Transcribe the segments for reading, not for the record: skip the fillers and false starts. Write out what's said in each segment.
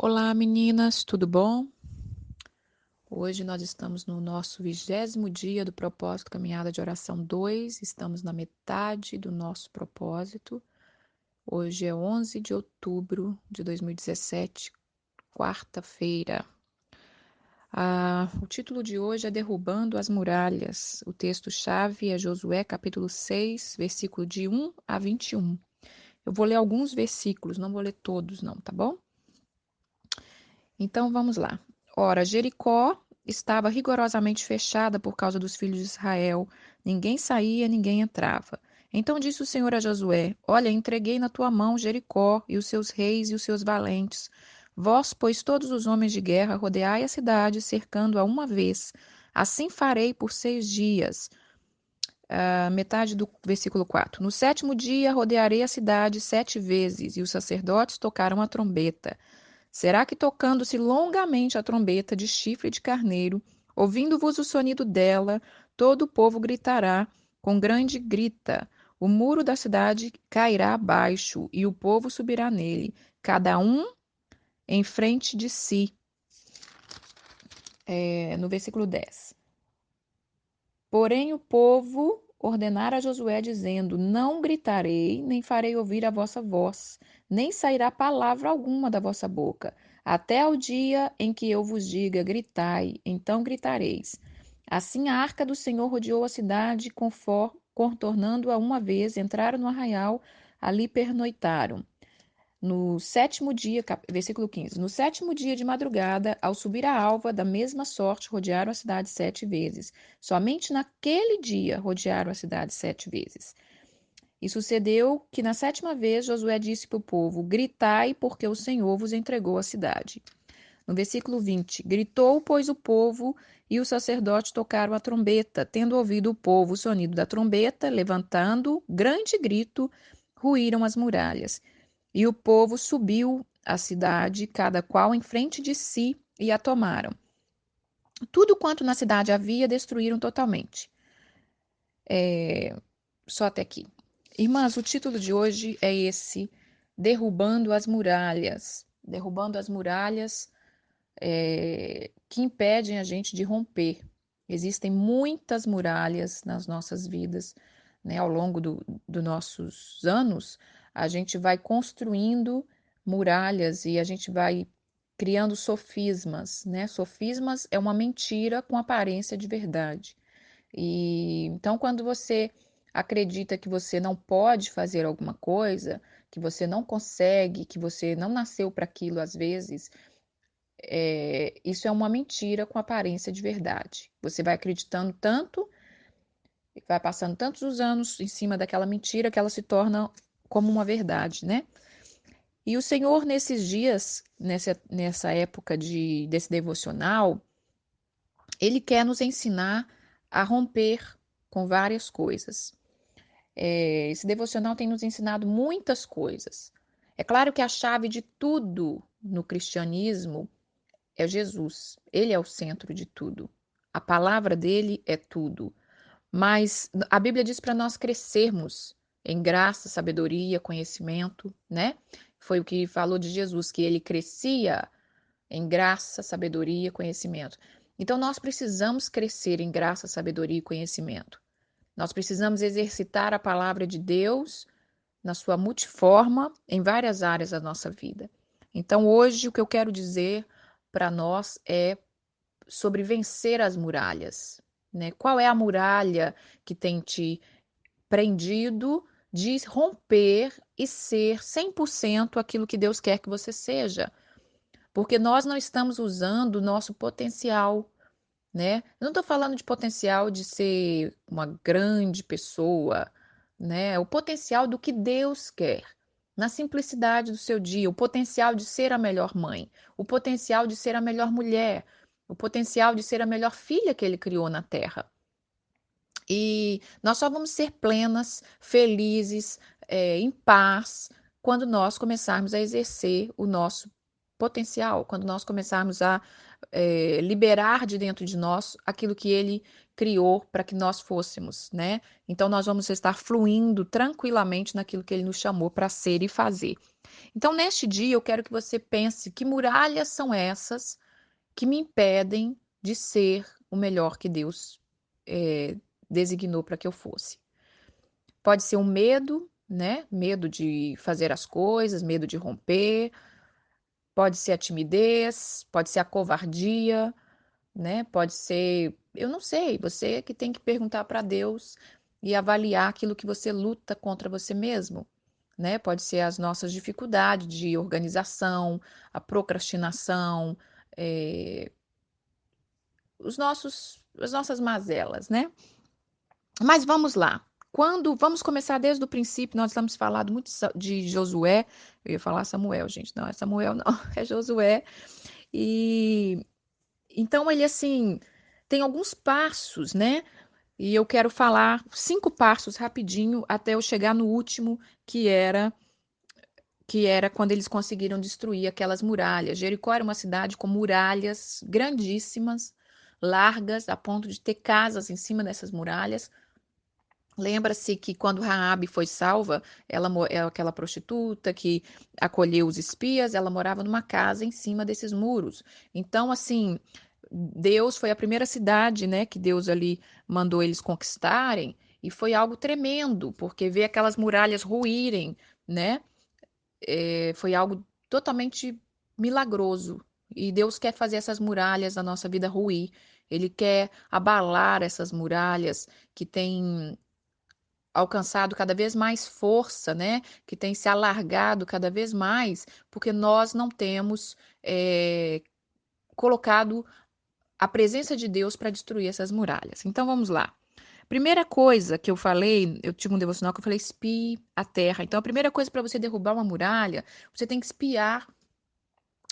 Olá, meninas, tudo bom? Hoje nós estamos no nosso 20º dia do propósito Caminhada de Oração 2. Estamos na metade do nosso propósito. Hoje é 11 de outubro de 2017, quarta-feira. O título de hoje é Derrubando as Muralhas. O texto-chave é Josué, capítulo 6, versículo de 1 a 21. Eu vou ler alguns versículos, não vou ler todos, não, tá bom? Então vamos lá. Ora, Jericó estava rigorosamente fechada por causa dos filhos de Israel. Ninguém saía, ninguém entrava. Então disse o Senhor a Josué: Olha, entreguei na tua mão Jericó e os seus reis e os seus valentes. Vós, pois, todos os homens de guerra, rodeai a cidade, cercando-a uma vez. Assim farei por 6 dias. Metade do versículo 4. No sétimo dia rodearei a cidade 7 vezes, e os sacerdotes tocaram a trombeta. Será que tocando-se longamente a trombeta de chifre de carneiro, ouvindo-vos o sonido dela, todo o povo gritará com grande grita. O muro da cidade cairá abaixo e o povo subirá nele, cada um em frente de si. No versículo 10. Porém, o povo ordenara a Josué, dizendo: Não gritarei, nem farei ouvir a vossa voz, nem sairá palavra alguma da vossa boca, até ao dia em que eu vos diga: Gritai, então gritareis. Assim a arca do Senhor rodeou a cidade, contornando-a uma vez, entraram no arraial, ali pernoitaram. No sétimo dia, versículo 15. No sétimo dia de madrugada, ao subir a alva, da mesma sorte, rodearam a cidade 7 vezes. Somente naquele dia rodearam a cidade 7 vezes. E sucedeu que na sétima vez Josué disse para o povo: Gritai, porque o Senhor vos entregou a cidade. No versículo 20: Gritou, pois, o povo, e os sacerdotes tocaram a trombeta. Tendo ouvido o povo o sonido da trombeta, levantando grande grito, ruíram as muralhas. E o povo subiu à cidade, cada qual em frente de si, e a tomaram. Tudo quanto na cidade havia, destruíram totalmente. Só até aqui. Irmãs, o título de hoje é esse: Derrubando as Muralhas. Derrubando as muralhas que impedem a gente de romper. Existem muitas muralhas nas nossas vidas, né? Ao longo dos nossos anos, a gente vai construindo muralhas e a gente vai criando sofismas, né? Sofismas é uma mentira com aparência de verdade. E então, quando você acredita que você não pode fazer alguma coisa, que você não consegue, que você não nasceu para aquilo às vezes, isso é uma mentira com aparência de verdade. Você vai acreditando tanto, vai passando tantos os anos em cima daquela mentira que ela se torna como uma verdade, né? E o Senhor, nesses dias, nessa época desse devocional, Ele quer nos ensinar a romper com várias coisas. Esse devocional tem nos ensinado muitas coisas. É claro que a chave de tudo no cristianismo é Jesus. Ele é o centro de tudo. A palavra dele é tudo. Mas a Bíblia diz para nós crescermos em graça, sabedoria, conhecimento, né? Foi o que falou de Jesus, que ele crescia em graça, sabedoria, conhecimento. Então nós precisamos crescer em graça, sabedoria e conhecimento. Nós precisamos exercitar a palavra de Deus na sua multiforma em várias áreas da nossa vida. Então hoje o que eu quero dizer para nós é sobre vencer as muralhas, né? Qual é a muralha que tem te prendido de romper e ser 100% aquilo que Deus quer que você seja? Porque nós não estamos usando o nosso potencial, né? Eu não estou falando de potencial de ser uma grande pessoa, né? O potencial do que Deus quer. Na simplicidade do seu dia, o potencial de ser a melhor mãe, o potencial de ser a melhor mulher, o potencial de ser a melhor filha que ele criou na Terra. E nós só vamos ser plenas, felizes, em paz, quando nós começarmos a exercer o nosso potencial, quando nós começarmos a liberar de dentro de nós aquilo que ele criou para que nós fôssemos, né? Então nós vamos estar fluindo tranquilamente naquilo que ele nos chamou para ser e fazer. Então, neste dia, eu quero que você pense que muralhas são essas que me impedem de ser o melhor que Deus designou para que eu fosse. Pode ser um medo, né? Medo de fazer as coisas, medo de romper, pode ser a timidez, pode ser a covardia, né? Pode ser, eu não sei, você que tem que perguntar para Deus e avaliar aquilo que você luta contra você mesmo, né? Pode ser as nossas dificuldades de organização, a procrastinação, as nossas mazelas, né? Mas vamos lá. Vamos começar desde o princípio, nós estamos falando muito de Josué, eu ia falar Samuel, gente, não é Samuel, não, é Josué. E então ele assim tem alguns passos, né? E eu quero falar 5 passos rapidinho até eu chegar no último, que era quando eles conseguiram destruir aquelas muralhas. Jericó era uma cidade com muralhas grandíssimas, largas, a ponto de ter casas em cima dessas muralhas. Lembra-se que quando Raabe foi salva, ela é aquela prostituta que acolheu os espias, ela morava numa casa em cima desses muros. Então, assim, Deus foi a primeira cidade, né, que Deus ali mandou eles conquistarem, e foi algo tremendo, porque ver aquelas muralhas ruírem, né, foi algo totalmente milagroso. E Deus quer fazer essas muralhas da nossa vida ruir. Ele quer abalar essas muralhas que têm alcançado cada vez mais força, né? Que tem se alargado cada vez mais, porque nós não temos colocado a presença de Deus para destruir essas muralhas. Então vamos lá. Primeira coisa que eu falei, eu tive um devocional que eu falei espie a terra. Então a primeira coisa para você derrubar uma muralha, você tem que espiar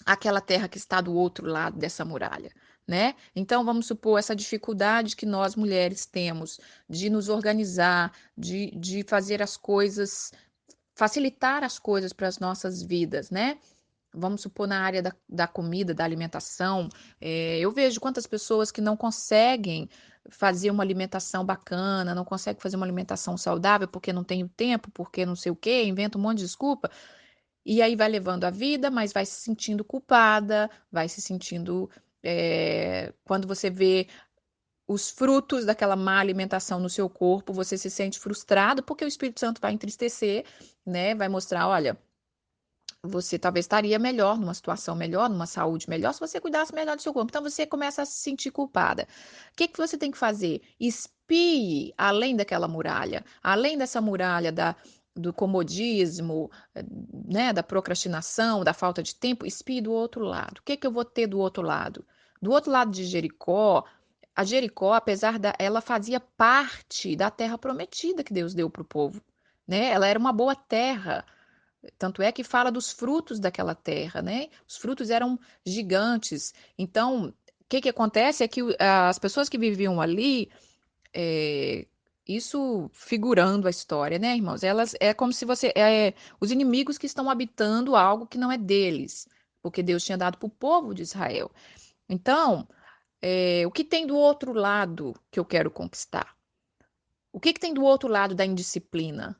aquela terra que está do outro lado dessa muralha, né? Então vamos supor essa dificuldade que nós mulheres temos de nos organizar, de fazer as coisas, facilitar as coisas para as nossas vidas, né? Vamos supor na área da comida, da alimentação, eu vejo quantas pessoas que não conseguem fazer uma alimentação bacana, não conseguem fazer uma alimentação saudável porque não tem o tempo, porque não sei o quê, inventa um monte de desculpa, e aí vai levando a vida, mas vai se sentindo culpada, vai se sentindo. Quando você vê os frutos daquela má alimentação no seu corpo, você se sente frustrado, porque o Espírito Santo vai entristecer, né? Vai mostrar, olha, você talvez estaria melhor, numa situação melhor, numa saúde melhor, se você cuidasse melhor do seu corpo. Então você começa a se sentir culpada. O que que você tem que fazer? Espie além daquela muralha, além dessa muralha do comodismo, né, da procrastinação, da falta de tempo, espie do outro lado. O que que eu vou ter do outro lado? Do outro lado de Jericó, a Jericó, apesar ela fazia parte da terra prometida que Deus deu para o povo, né? Ela era uma boa terra. Tanto é que fala dos frutos daquela terra, né? Os frutos eram gigantes. Então, o que que acontece é que as pessoas que viviam ali, é, isso figurando a história, né, irmãos? Elas é como se os inimigos que estão habitando algo que não é deles, porque Deus tinha dado para o povo de Israel. Então, o que tem do outro lado que eu quero conquistar? O que que tem do outro lado da indisciplina?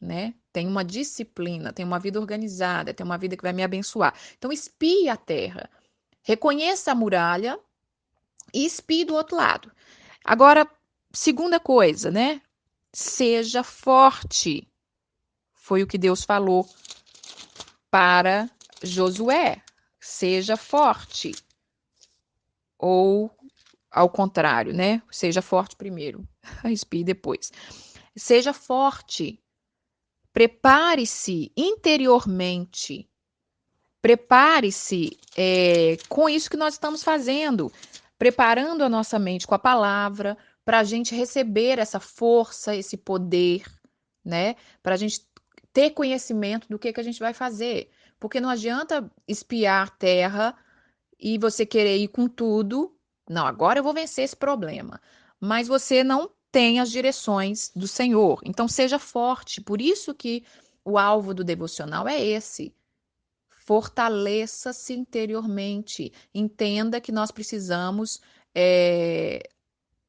Né? Tem uma disciplina, tem uma vida organizada, tem uma vida que vai me abençoar. Então, espie a terra, reconheça a muralha e espie do outro lado. Agora, segunda coisa, né? Seja forte. Foi o que Deus falou para Josué. Seja forte. Ou ao contrário, né? Seja forte primeiro, espie depois. Seja forte. Prepare-se interiormente. Prepare-se com isso que nós estamos fazendo, preparando a nossa mente com a palavra, para a gente receber essa força, esse poder, né? Para a gente ter conhecimento do que a gente vai fazer. Porque não adianta espiar a terra e você querer ir com tudo. Não, agora eu vou vencer esse problema. Mas você não tem as direções do Senhor. Então seja forte. Por isso que o alvo do devocional é esse. Fortaleça-se interiormente. Entenda que nós precisamos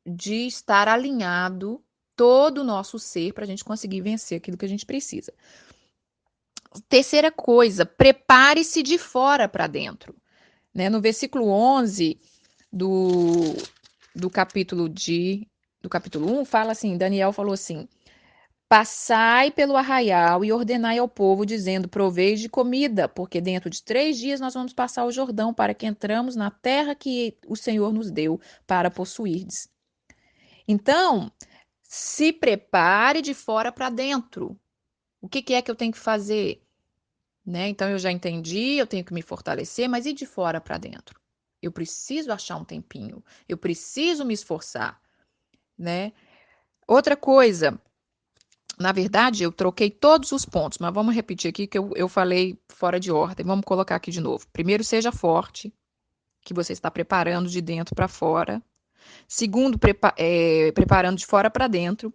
de estar alinhado todo o nosso ser para a gente conseguir vencer aquilo que a gente precisa. Terceira coisa, prepare-se de fora para dentro. Né? No versículo 11 do, do do capítulo 1, fala assim, Daniel falou assim, passai pelo arraial e ordenai ao povo, dizendo, proveis de comida, porque dentro de 3 dias nós vamos passar o Jordão, para que entramos na terra que o Senhor nos deu para possuirdes. Então, se prepare de fora para dentro. O que é que eu tenho que fazer? Né? Então, eu já entendi, eu tenho que me fortalecer, mas e de fora para dentro? Eu preciso achar um tempinho, eu preciso me esforçar, né? Outra coisa, na verdade, eu troquei todos os pontos, mas vamos repetir aqui que eu falei fora de ordem. Vamos colocar aqui de novo. Primeiro, seja forte, que você está preparando de dentro para fora. Segundo, preparando de fora para dentro.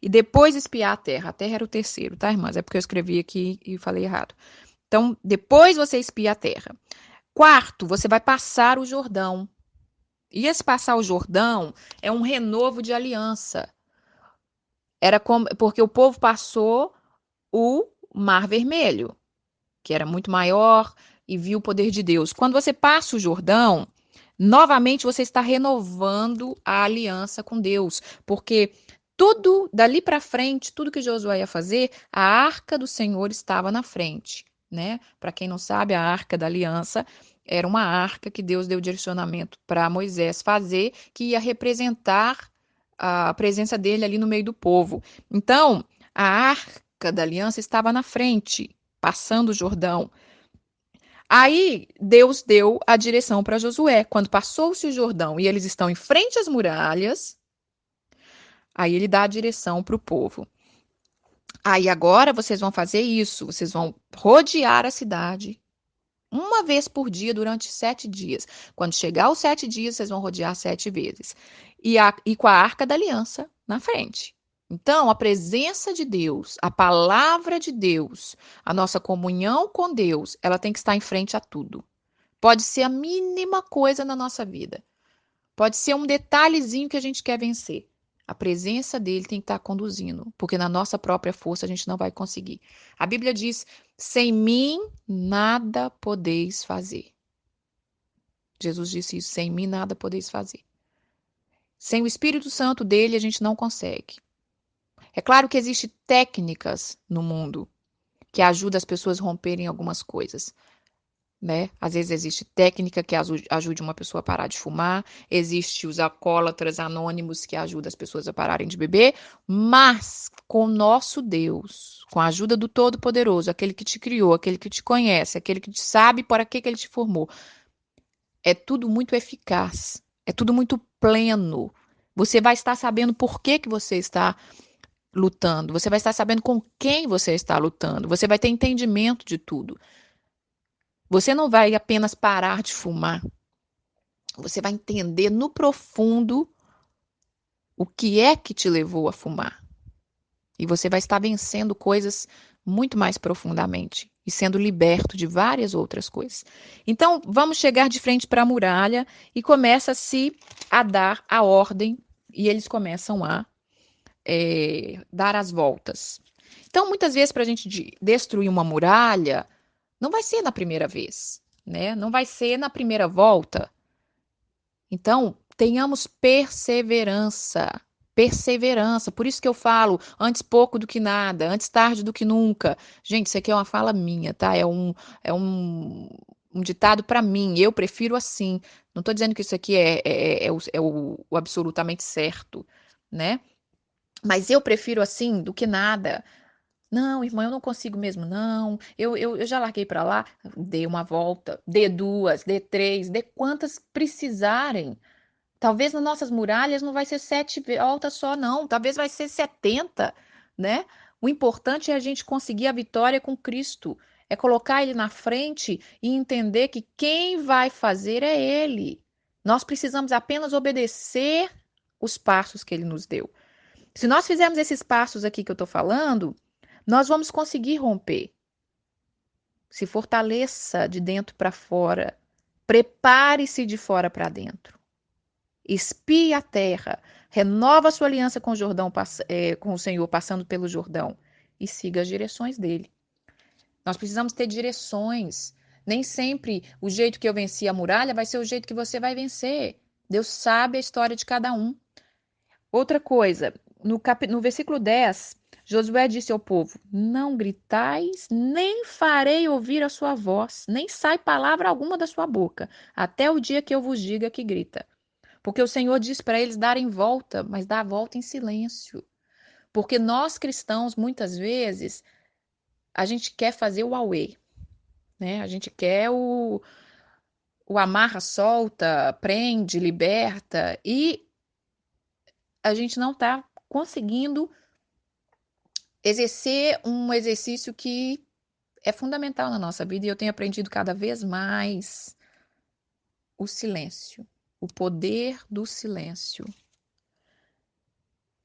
E depois espiar a terra. A terra era o terceiro, tá, irmãs? É porque eu escrevi aqui e falei errado. Então, depois você espia a terra. Quarto, você vai passar o Jordão. E esse passar o Jordão é um renovo de aliança. Era como, porque o povo passou o Mar Vermelho, que era muito maior, e viu o poder de Deus. Quando você passa o Jordão, novamente você está renovando a aliança com Deus, porque tudo dali para frente, tudo que Josué ia fazer, a arca do Senhor estava na frente, né? Para quem não sabe, a arca da aliança era uma arca que Deus deu direcionamento para Moisés fazer, que ia representar a presença dele ali no meio do povo. Então, a arca da aliança estava na frente, passando o Jordão. Aí Deus deu a direção para Josué. Quando passou-se o Jordão e eles estão em frente às muralhas, aí ele dá a direção para o povo. Aí agora vocês vão fazer isso, vocês vão rodear a cidade uma vez por dia durante 7 dias. Quando chegar os 7 dias, vocês vão rodear 7 vezes. E com a Arca da Aliança na frente. Então, a presença de Deus, a palavra de Deus, a nossa comunhão com Deus, ela tem que estar em frente a tudo. Pode ser a mínima coisa na nossa vida. Pode ser um detalhezinho que a gente quer vencer. A presença dele tem que estar conduzindo, porque na nossa própria força a gente não vai conseguir. A Bíblia diz: sem mim nada podeis fazer. Jesus disse isso: sem mim nada podeis fazer. Sem o Espírito Santo dele a gente não consegue. É claro que existem técnicas no mundo que ajudam as pessoas a romperem algumas coisas. Né? Às vezes existe técnica que ajude uma pessoa a parar de fumar, existe os alcoólatras anônimos que ajudam as pessoas a pararem de beber, mas com o nosso Deus, com a ajuda do Todo-Poderoso, aquele que te criou, aquele que te conhece, aquele que te sabe para que ele te formou, é tudo muito eficaz, é tudo muito pleno. Você vai estar sabendo por que você está lutando, você vai estar sabendo com quem você está lutando, você vai ter entendimento de tudo. Você não vai apenas parar de fumar. Você vai entender no profundo o que é que te levou a fumar. E você vai estar vencendo coisas muito mais profundamente e sendo liberto de várias outras coisas. Então, vamos chegar de frente para a muralha e começa-se a dar a ordem e eles começam a dar as voltas. Então, muitas vezes, para a gente destruir uma muralha, não vai ser na primeira vez, né? Não vai ser na primeira volta. Então, tenhamos perseverança. Perseverança. Por isso que eu falo, antes pouco do que nada, antes tarde do que nunca. Gente, isso aqui é uma fala minha, tá? É um ditado para mim. Eu prefiro assim. Não estou dizendo que isso aqui é o absolutamente certo, né? Mas eu prefiro assim do que nada. Não, irmã, eu não consigo mesmo, não. Eu já larguei para lá, dê uma volta, dê duas, dê três, dê quantas precisarem. Talvez nas nossas muralhas não vai ser 7 voltas só, não. Talvez vai ser 70, né? O importante é a gente conseguir a vitória com Cristo. É colocar Ele na frente e entender que quem vai fazer é Ele. Nós precisamos apenas obedecer os passos que Ele nos deu. Se nós fizermos esses passos aqui que eu estou falando, nós vamos conseguir romper. Se fortaleça de dentro para fora. Prepare-se de fora para dentro. Espie a terra, renova a sua aliança com o Jordão, com o Senhor, passando pelo Jordão, e siga as direções dele. Nós precisamos ter direções. Nem sempre o jeito que eu venci a muralha vai ser o jeito que você vai vencer. Deus sabe a história de cada um. Outra coisa, no versículo 10, Josué disse ao povo: Não gritais, nem farei ouvir a sua voz, nem sai palavra alguma da sua boca, até o dia que eu vos diga que grita. Porque o Senhor diz para eles darem volta, mas dá a volta em silêncio. Porque nós cristãos, muitas vezes, a gente quer fazer o auê, né? A gente quer o amarra, solta, prende, liberta, e a gente não está conseguindo exercer um exercício que é fundamental na nossa vida, e eu tenho aprendido cada vez mais o silêncio, o poder do silêncio.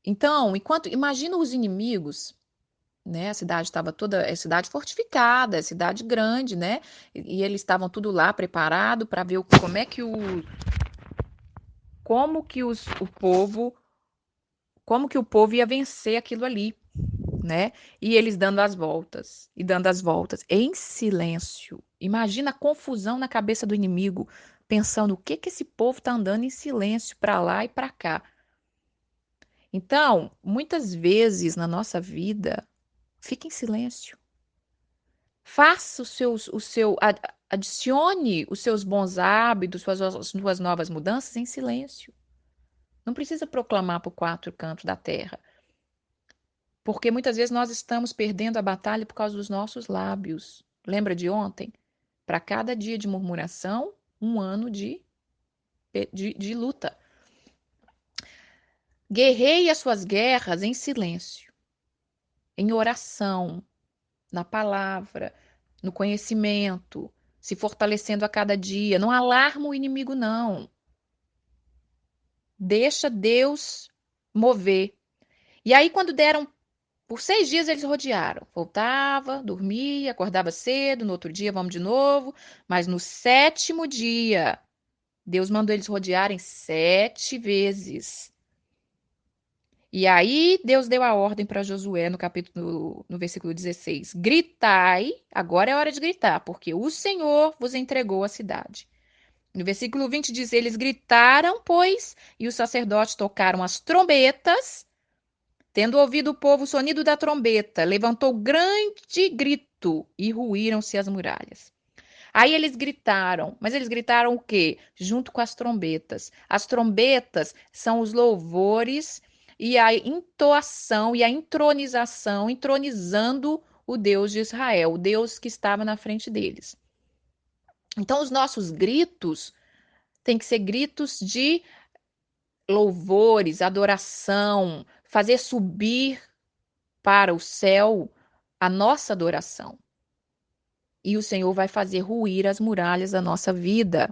Então, imagina os inimigos, né? A cidade estava toda, é cidade fortificada, é cidade grande, né? E eles estavam tudo lá preparado para ver como que o povo ia vencer aquilo ali, né? E eles dando as voltas e dando as voltas em silêncio. Imagina a confusão na cabeça do inimigo, pensando o que esse povo está andando em silêncio para lá e para cá. Então, muitas vezes na nossa vida, fique em silêncio. Faça adicione os seus bons hábitos, suas novas mudanças em silêncio. Não precisa proclamar por quatro cantos da terra. Porque muitas vezes nós estamos perdendo a batalha por causa dos nossos lábios. Lembra de ontem? Para cada dia de murmuração, um ano de luta. Guerreie as suas guerras em silêncio, em oração, na palavra, no conhecimento, se fortalecendo a cada dia. Não alarma o inimigo, não. Deixa Deus mover. E aí, quando deram por 6 dias, eles rodearam. Voltava, dormia, acordava cedo, no outro dia vamos de novo. Mas no 7º dia, Deus mandou eles rodearem 7 vezes. E aí Deus deu a ordem para Josué no versículo 16: Gritai, agora é hora de gritar, porque o Senhor vos entregou a cidade. No versículo 20 diz: Eles gritaram, pois, e os sacerdotes tocaram as trombetas. Tendo ouvido o povo o sonido da trombeta, levantou grande grito e ruíram-se as muralhas. Aí eles gritaram, mas eles gritaram o quê? Junto com as trombetas. As trombetas são os louvores e a entoação e a entronização, entronizando o Deus de Israel, o Deus que estava na frente deles. Então, os nossos gritos têm que ser gritos de louvores, adoração, fazer subir para o céu a nossa adoração. E o Senhor vai fazer ruir as muralhas da nossa vida.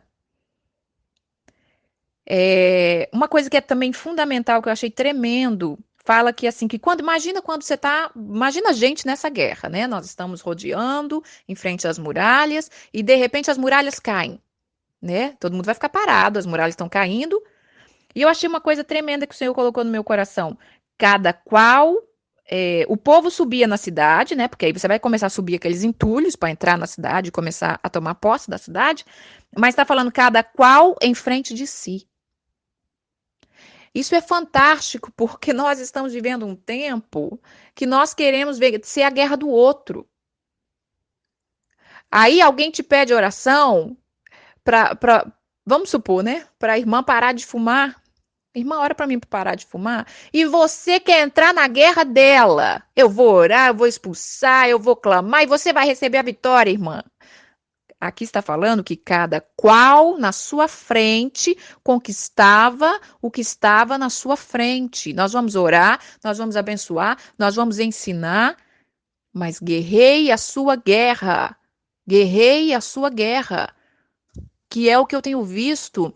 Uma coisa que é também fundamental, que eu achei tremendo, fala que assim, imagina quando você tá, imagina a gente nessa guerra, né? Nós estamos rodeando em frente às muralhas e de repente as muralhas caem, né? Todo mundo vai ficar parado, as muralhas estão caindo. E eu achei uma coisa tremenda que o Senhor colocou no meu coração. Cada qual o povo subia na cidade, né? Porque aí você vai começar a subir aqueles entulhos para entrar na cidade e começar a tomar posse da cidade. Mas está falando cada qual em frente de si. Isso é fantástico, porque nós estamos vivendo um tempo que nós queremos ser a guerra do outro. Aí alguém te pede oração vamos supor, né? Para a irmã parar de fumar. Irmã, ora para mim para parar de fumar. E você quer entrar na guerra dela. Eu vou orar, eu vou expulsar, eu vou clamar e você vai receber a vitória, irmã. Aqui está falando que cada qual na sua frente conquistava o que estava na sua frente. Nós vamos orar, nós vamos abençoar, nós vamos ensinar, mas guerreie a sua guerra. Guerreie a sua guerra. Que é o que eu tenho visto.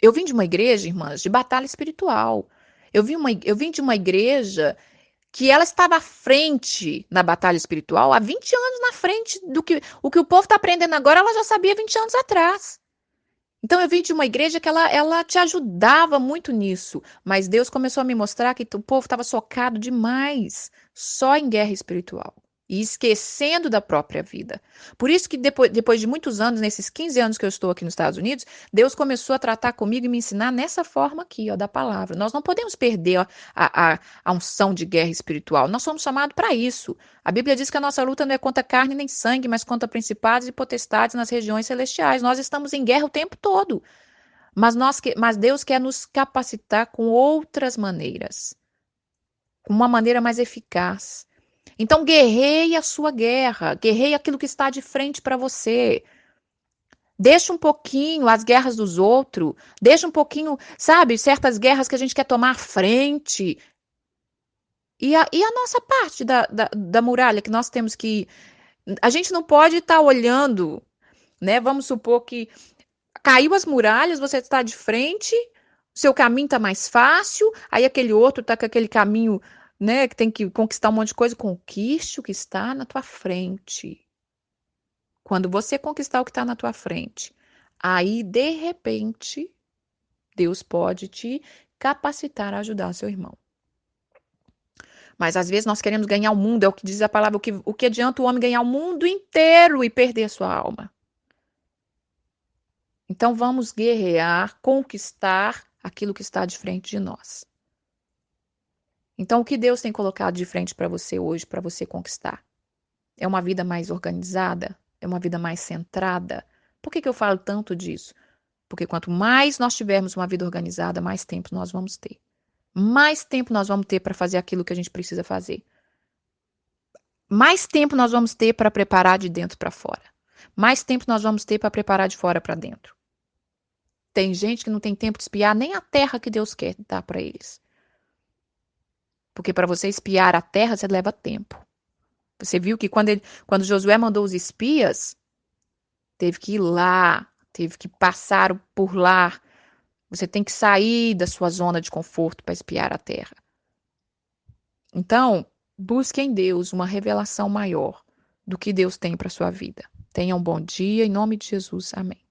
Eu vim de uma igreja, irmãs, de batalha espiritual. Eu vim de uma igreja que ela estava à frente na batalha espiritual, há 20 anos na frente do que o povo está aprendendo agora, ela já sabia 20 anos atrás. Então eu vim de uma igreja que ela te ajudava muito nisso, mas Deus começou a me mostrar que o povo estava socado demais só em guerra espiritual. e esquecendo da própria vida. Por isso que depois de muitos anos, nesses 15 anos que eu estou aqui nos Estados Unidos, Deus começou a tratar comigo e me ensinar nessa forma aqui, ó, da palavra. Nós não podemos perder ó, a unção de guerra espiritual. Nós somos chamados para isso. A Bíblia diz que a nossa luta não é contra carne nem sangue, mas contra principados e potestades nas regiões celestiais. Nós estamos em guerra o tempo todo. Mas Deus quer nos capacitar com outras maneiras, com uma maneira mais eficaz. Então, guerreie a sua guerra, guerreie aquilo que está de frente para você. Deixa um pouquinho as guerras dos outros, deixa um pouquinho, sabe, certas guerras que a gente quer tomar frente. E a nossa parte da muralha que nós temos que. A gente não pode estar olhando, né? Vamos supor que caiu as muralhas, você está de frente, seu caminho está mais fácil, aí aquele outro está com aquele caminho, né, que tem que conquistar um monte de coisa. Conquiste o que está na tua frente. Quando você conquistar o que está na tua frente, aí, de repente, Deus pode te capacitar a ajudar seu irmão. Mas às vezes nós queremos ganhar o mundo, é o que diz a palavra, o que adianta o homem ganhar o mundo inteiro e perder a sua alma? Então vamos guerrear, conquistar aquilo que está de frente de nós. Então o que Deus tem colocado de frente para você hoje, para você conquistar? É uma vida mais organizada? É uma vida mais centrada? Por que eu falo tanto disso? Porque quanto mais nós tivermos uma vida organizada, mais tempo nós vamos ter. Mais tempo nós vamos ter para fazer aquilo que a gente precisa fazer. Mais tempo nós vamos ter para preparar de dentro para fora. Mais tempo nós vamos ter para preparar de fora para dentro. Tem gente que não tem tempo de espiar nem a terra que Deus quer dar para eles. Porque para você espiar a terra, você leva tempo. Você viu que quando Josué mandou os espias, teve que ir lá, teve que passar por lá. Você tem que sair da sua zona de conforto para espiar a terra. Então, busque em Deus uma revelação maior do que Deus tem para sua vida. Tenha um bom dia, em nome de Jesus. Amém.